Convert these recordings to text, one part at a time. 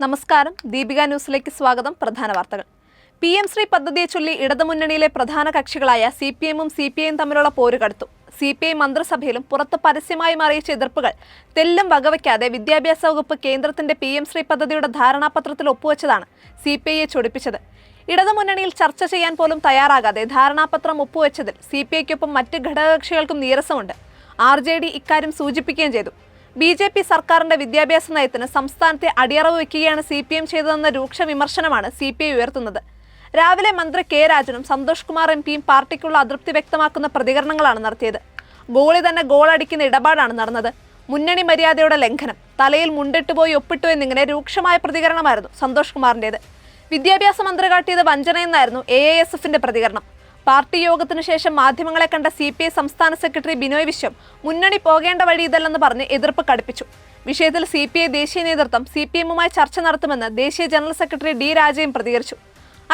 നമസ്കാരം, ദീപിക ന്യൂസിലേക്ക് സ്വാഗതം. പ്രധാന വാർത്തകൾ. PM ശ്രീ പദ്ധതിയെ ചൊല്ലി ഇടതുമുന്നണിയിലെ പ്രധാന കക്ഷികളായ CPM-ഉം CPI-യും തമ്മിലുള്ള പോരുകടുത്തു. CPI മന്ത്രിസഭയിലും പുറത്ത് പരസ്യമായും അറിയിച്ച എതിർപ്പുകൾ തെല്ലും വകവയ്ക്കാതെ വിദ്യാഭ്യാസ വകുപ്പ് കേന്ദ്രത്തിന്റെ PM ശ്രീ പദ്ധതിയുടെ ധാരണാപത്രത്തിൽ ഒപ്പുവെച്ചതാണ് CPI-യെ ചൊടിപ്പിച്ചത്. ഇടതുമുന്നണിയിൽ ചർച്ച ചെയ്യാൻ പോലും തയ്യാറാകാതെ ധാരണാപത്രം ഒപ്പുവെച്ചതിൽ CPI-ക്കൊപ്പം മറ്റ് ഘടകകക്ഷികൾക്കും നീരസമുണ്ട്. RJD ഇക്കാര്യം സൂചിപ്പിക്കുകയും ചെയ്തു. BJP സർക്കാരിന്റെ വിദ്യാഭ്യാസ നയത്തിന് സംസ്ഥാനത്തെ അടിയറവ് വയ്ക്കുകയാണ് CPM ചെയ്തതെന്ന രൂക്ഷ വിമർശനമാണ് CPI ഉയർത്തുന്നത്. രാവിലെ മന്ത്രി K. രാജനും സന്തോഷ് കുമാർ MP-യും പാർട്ടിക്കുള്ള അതൃപ്തി വ്യക്തമാക്കുന്ന പ്രതികരണങ്ങളാണ് നടത്തിയത്. ഗോളി തന്നെ ഗോളടിക്കുന്ന ഇടപാടാണ് നടന്നത്. മുന്നണി മര്യാദയുടെ ലംഘനം, തലയിൽ മുണ്ടിട്ടുപോയി ഒപ്പിട്ടു എന്നിങ്ങനെ രൂക്ഷമായ പ്രതികരണമായിരുന്നു സന്തോഷ് കുമാറിന്റേത്. വിദ്യാഭ്യാസ മന്ത്രി കാട്ടിയത് വഞ്ചനയെന്നായിരുന്നു AISFന്റെ പ്രതികരണം. പാർട്ടി യോഗത്തിനു ശേഷം മാധ്യമങ്ങളെ കണ്ട CPI സംസ്ഥാന സെക്രട്ടറി ബിനോയ് വിശ്വം മുന്നണി പോകേണ്ട വഴി ഇതല്ലെന്ന് പറഞ്ഞ് എതിർപ്പ് കടുപ്പിച്ചു. വിഷയത്തിൽ CPI ദേശീയ നേതൃത്വം CPM-ഉമായി ചർച്ച നടത്തുമെന്ന് ദേശീയ ജനറൽ സെക്രട്ടറി D. രാജയും പ്രതികരിച്ചു.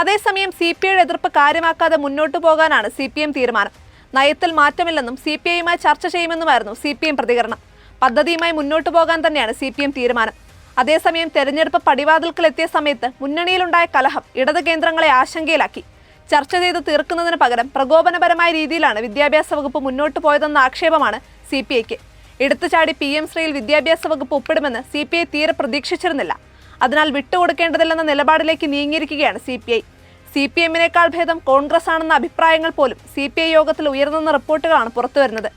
അതേസമയം CPIയുടെ എതിർപ്പ് കാര്യമാക്കാതെ മുന്നോട്ടു പോകാനാണ് CPM തീരുമാനം. നയത്തിൽ മാറ്റമില്ലെന്നും CPI-യുമായി ചർച്ച ചെയ്യുമെന്നുമായിരുന്നു CPM പ്രതികരണം. പദ്ധതിയുമായി മുന്നോട്ടു പോകാൻ തന്നെയാണ് CPM തീരുമാനം. അതേസമയം തെരഞ്ഞെടുപ്പ് പടിവാതിൽക്കലെത്തിയ സമയത്ത് മുന്നണിയിലുണ്ടായ കലഹം ഇടത് കേന്ദ്രങ്ങളെ ആശങ്കയിലാക്കി. ചർച്ച ചെയ്ത് തീർക്കുന്നതിന് പകരം പ്രകോപനപരമായ രീതിയിലാണ് വിദ്യാഭ്യാസ വകുപ്പ് മുന്നോട്ട് പോയതെന്ന ആക്ഷേപമാണ് CPI-ക്ക്. എടുത്തുചാടി PM ശ്രീയിൽ വിദ്യാഭ്യാസ വകുപ്പ് ഒപ്പിടുമെന്ന് CPI തീരെ പ്രതീക്ഷിച്ചിരുന്നില്ല. അതിനാൽ വിട്ടുകൊടുക്കേണ്ടതില്ലെന്ന നിലപാടിലേക്ക് നീങ്ങിയിരിക്കുകയാണ് CPI. CPM-നേക്കാൾ ഭേദം കോൺഗ്രസ് ആണെന്ന അഭിപ്രായങ്ങൾ പോലും CPI യോഗത്തിൽ ഉയർന്നെന്ന റിപ്പോർട്ടുകളാണ് പുറത്തുവരുന്നത്.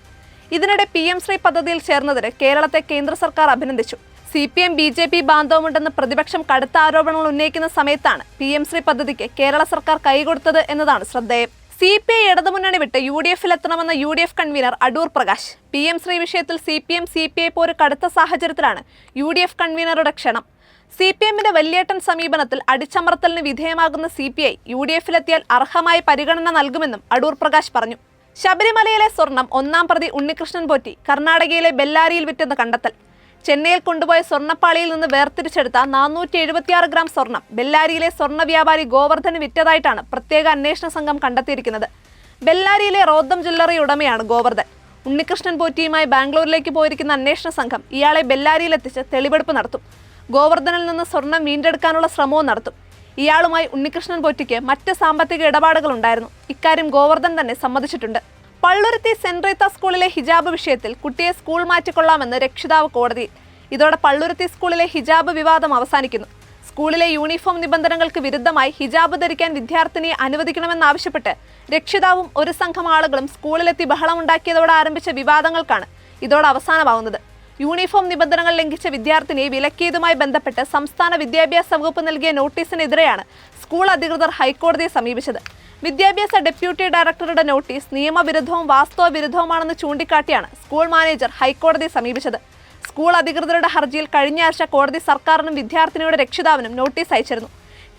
ഇതിനിടെ PM ശ്രീ പദ്ധതിയിൽ ചേർന്നതിന് കേരളത്തെ കേന്ദ്ര സർക്കാർ അഭിനന്ദിച്ചു. CPM BJP ബാന്ധവമുണ്ടെന്ന് പ്രതിപക്ഷം കടുത്ത ആരോപണങ്ങൾ ഉന്നയിക്കുന്ന സമയത്താണ് PM ശ്രീ പദ്ധതിക്ക് കേരള സർക്കാർ കൈകൊടുത്തത് എന്നതാണ് ശ്രദ്ധേയം. CPI ഇടതുമുന്നണി വിട്ട് UDF-ൽ എത്തണമെന്ന UDF convener Adoor Prakash. PM Shri വിഷയത്തിൽ CPM CPI പോര് കടുത്ത സാഹചര്യത്തിലാണ് UDF കൺവീനറുടെ ക്ഷണം. CPM-ന്റെ വല്യേട്ടൻ സമീപനത്തിൽ അടിച്ചമർത്തലിന് വിധേയമാകുന്ന CPI UDF-ലെത്തിയാൽ അർഹമായ പരിഗണന നൽകുമെന്നും അടൂർ പ്രകാശ് പറഞ്ഞു. ശബരിമലയിലെ സ്വർണം ഒന്നാം പ്രതി ഉണ്ണികൃഷ്ണൻ പോറ്റി കർണാടകയിലെ ബെല്ലാരിയിൽ വിറ്റെന്ന് കണ്ടെത്തൽ. ചെന്നൈയിൽ കൊണ്ടുപോയ സ്വർണ്ണപ്പാളിയിൽ നിന്ന് വേർതിരിച്ചെടുത്ത 476 ഗ്രാം സ്വർണം ബെല്ലാരിയിലെ സ്വർണ്ണ വ്യാപാരി ഗോവർദ്ധന് വിറ്റതായിട്ടാണ് പ്രത്യേക അന്വേഷണ സംഘം കണ്ടെത്തിയിരിക്കുന്നത്. ബെല്ലാരിയിലെ റോദ്ദം ജ്വല്ലറി ഉടമയാണ് ഗോവർദ്ധൻ. ഉണ്ണികൃഷ്ണൻ പോറ്റിയുമായി ബാംഗ്ലൂരിലേക്ക് പോയിരിക്കുന്ന അന്വേഷണ സംഘം ഇയാളെ ബെല്ലാരിയിലെത്തിച്ച് തെളിവെടുപ്പ് നടത്തും. ഗോവർദ്ധനിൽ നിന്ന് സ്വർണം വീണ്ടെടുക്കാനുള്ള ശ്രമവും നടത്തും. ഇയാളുമായി ഉണ്ണികൃഷ്ണൻ പോറ്റിക്ക് മറ്റ് സാമ്പത്തിക ഇടപാടുകൾ ഉണ്ടായിരുന്നു. ഇക്കാര്യം ഗോവർദ്ധൻ തന്നെ സമ്മതിച്ചിട്ടുണ്ട്. പള്ളുരുത്തി സെന്റ് റീത്ത സ്കൂളിലെ ഹിജാബ് വിഷയത്തിൽ കുട്ടിയെ സ്കൂൾ മാറ്റിക്കൊള്ളാമെന്ന് രക്ഷിതാവ് കോടതിയിൽ. ഇതോടെ പള്ളുരുത്തി സ്കൂളിലെ ഹിജാബ് വിവാദം അവസാനിക്കുന്നു. സ്കൂളിലെ യൂണിഫോം നിബന്ധനകൾക്ക് വിരുദ്ധമായി ഹിജാബ് ധരിക്കാൻ വിദ്യാർത്ഥിനിയെ അനുവദിക്കണമെന്നാവശ്യപ്പെട്ട് രക്ഷിതാവും ഒരു സംഘം ആളുകളും സ്കൂളിലെത്തി ബഹളമുണ്ടാക്കിയതോടെ ആരംഭിച്ച വിവാദങ്ങൾക്കാണ് ഇതോടെ അവസാനമാവുന്നത്. യൂണിഫോം നിബന്ധനകൾ ലംഘിച്ച വിദ്യാർത്ഥിനിയെ വിലക്കിയതുമായി ബന്ധപ്പെട്ട് സംസ്ഥാന വിദ്യാഭ്യാസ വകുപ്പ് നൽകിയ നോട്ടീസിനെതിരെയാണ് സ്കൂൾ അധികൃതർ ഹൈക്കോടതിയെ സമീപിച്ചത്. വിദ്യാഭ്യാസ ഡെപ്യൂട്ടി ഡയറക്ടറുടെ നോട്ടീസ് നിയമവിരുദ്ധവും വാസ്തവ വിരുദ്ധവുമാണെന്ന് ചൂണ്ടിക്കാട്ടിയാണ് സ്കൂൾ മാനേജർ ഹൈക്കോടതിയെ സമീപിച്ചത്. സ്കൂൾ അധികൃതരുടെ ഹർജിയിൽ കഴിഞ്ഞയാഴ്ച കോടതി സർക്കാരിനും വിദ്യാർത്ഥിനിയുടെ രക്ഷിതാവിനും നോട്ടീസ് അയച്ചിരുന്നു.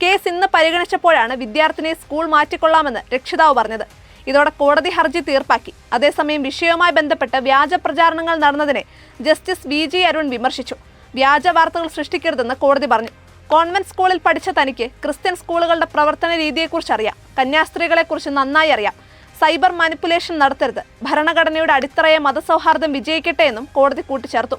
കേസ് ഇന്ന് പരിഗണിച്ചപ്പോഴാണ് വിദ്യാർത്ഥിനിയെ സ്കൂൾ മാറ്റിക്കൊള്ളാമെന്ന് രക്ഷിതാവ് പറഞ്ഞത്. ഇതോടെ കോടതി ഹർജി തീർപ്പാക്കി. അതേസമയം വിഷയവുമായി ബന്ധപ്പെട്ട് വ്യാജ പ്രചാരണങ്ങൾ നടന്നതിനെ ജസ്റ്റിസ് VG അരുൺ വിമർശിച്ചു. വ്യാജ വാർത്തകൾ സൃഷ്ടിക്കരുതെന്ന് കോടതി പറഞ്ഞു. കോൺവെന്റ് സ്കൂളിൽ പഠിച്ച തനിക്ക് ക്രിസ്ത്യൻ സ്കൂളുകളുടെ പ്രവർത്തന രീതിയെക്കുറിച്ച് അറിയാം. കന്യാസ്ത്രീകളെക്കുറിച്ച് നന്നായി അറിയാം. സൈബർ മാനിപ്പുലേഷൻ നടത്തരുത്. ഭരണഘടനയുടെ അടിത്തറയെ മതസൗഹാർദ്ദം വിജയിക്കട്ടെ എന്നും കോടതി കൂട്ടിച്ചേർത്തു.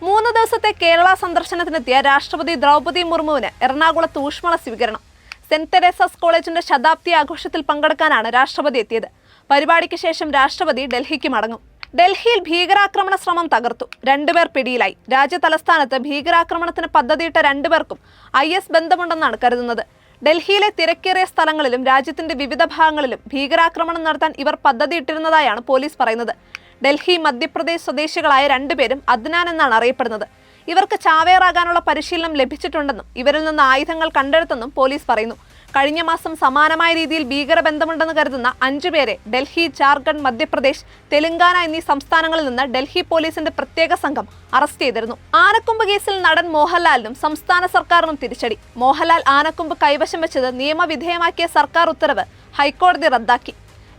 3 ദിവസത്തെ കേരള സന്ദർശനത്തിനെത്തിയ രാഷ്ട്രപതി ദ്രൗപദി മുർമുവിന് എറണാകുളത്ത് ഊഷ്മള സ്വീകരണം. സെന്റ് തെരേസാസ് കോളേജിന്റെ ശതാബ്ദി ആഘോഷത്തിൽ പങ്കെടുക്കാനാണ് രാഷ്ട്രപതി എത്തിയത്. പരിപാടിക്ക് ശേഷം രാഷ്ട്രപതി ഡൽഹിക്ക് മടങ്ങും. ഡൽഹിയിൽ ഭീകരാക്രമണ ശ്രമം തകർത്തു. 2 പേർ പിടിയിലായി. രാജ്യ തലസ്ഥാനത്ത് ഭീകരാക്രമണത്തിന് പദ്ധതിയിട്ട 2 പേർക്കും IS ബന്ധമുണ്ടെന്നാണ് കരുതുന്നത്. ഡൽഹിയിലെ തിരക്കേറിയ സ്ഥലങ്ങളിലും രാജ്യത്തിന്റെ വിവിധ ഭാഗങ്ങളിലും ഭീകരാക്രമണം നടത്താൻ ഇവർ പദ്ധതിയിട്ടിരുന്നതായാണ് പോലീസ് പറയുന്നത്. ഡൽഹി മധ്യപ്രദേശ് സ്വദേശികളായ 2 പേരും അദ്നാൻ എന്നാണ് അറിയപ്പെടുന്നത്. ഇവർക്ക് ചാവേറാകാനുള്ള പരിശീലനം ലഭിച്ചിട്ടുണ്ടെന്നും ഇവരിൽ നിന്ന് ആയുധങ്ങൾ കണ്ടെടുത്തെന്നും പോലീസ് പറയുന്നു. കഴിഞ്ഞ മാസം സമാനമായ രീതിയിൽ ഭീകരബന്ധമുണ്ടെന്ന് കരുതുന്ന 5 പേരെ ഡൽഹി, ജാർഖണ്ഡ്, മധ്യപ്രദേശ്, തെലങ്കാന എന്നീ സംസ്ഥാനങ്ങളിൽ നിന്ന് ഡൽഹി പോലീസിന്റെ പ്രത്യേക സംഘം അറസ്റ്റ് ചെയ്തിരുന്നു. ആനക്കൊമ്പ് കേസിൽ നടൻ മോഹൻലാലിനും സംസ്ഥാന സർക്കാരിനും തിരിച്ചടി. മോഹൻലാൽ ആനക്കൊമ്പ് കൈവശം വെച്ചത് നിയമവിധേയമാക്കിയ സർക്കാർ ഉത്തരവ് ഹൈക്കോടതി റദ്ദാക്കി.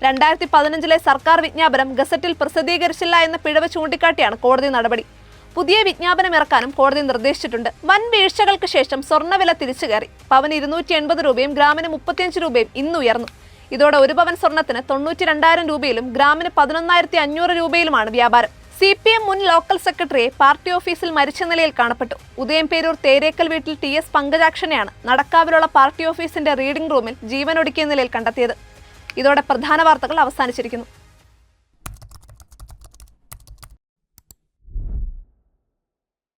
2015-ലെ സർക്കാർ വിജ്ഞാപനം ഗസറ്റിൽ പ്രസിദ്ധീകരിച്ചില്ല എന്ന പിഴവ് ചൂണ്ടിക്കാട്ടിയാണ് കോടതി നടപടി. പുതിയ വിജ്ഞാപനം ഇറക്കാനും കോടതി നിർദ്ദേശിച്ചിട്ടുണ്ട്. വൻ വീഴ്ചകൾക്ക് ശേഷം സ്വർണ്ണവില തിരിച്ചു കയറി. പവന് 280 രൂപയും ഗ്രാമിന് 35 രൂപയും ഇന്ന് ഉയർന്നു. ഇതോടെ 1 പവൻ സ്വർണ്ണത്തിന് 92,000 രൂപയിലും ഗ്രാമിന് 11,500 രൂപയിലുമാണ് വ്യാപാരം. CPM മുൻ ലോക്കൽ സെക്രട്ടറിയെ പാർട്ടി ഓഫീസിൽ മരിച്ച നിലയിൽ കാണപ്പെട്ടു. ഉദയംപേരൂർ തേരേക്കൽ വീട്ടിൽ TS പങ്കജാക്ഷനെയാണ് നടക്കാവിലുള്ള പാർട്ടി ഓഫീസിന്റെ റീഡിംഗ് റൂമിൽ ജീവനൊടുക്കിയ നിലയിൽ കണ്ടെത്തിയത്. ഇതോടെ പ്രധാന വാർത്തകൾ അവസാനിച്ചിരിക്കുന്നു.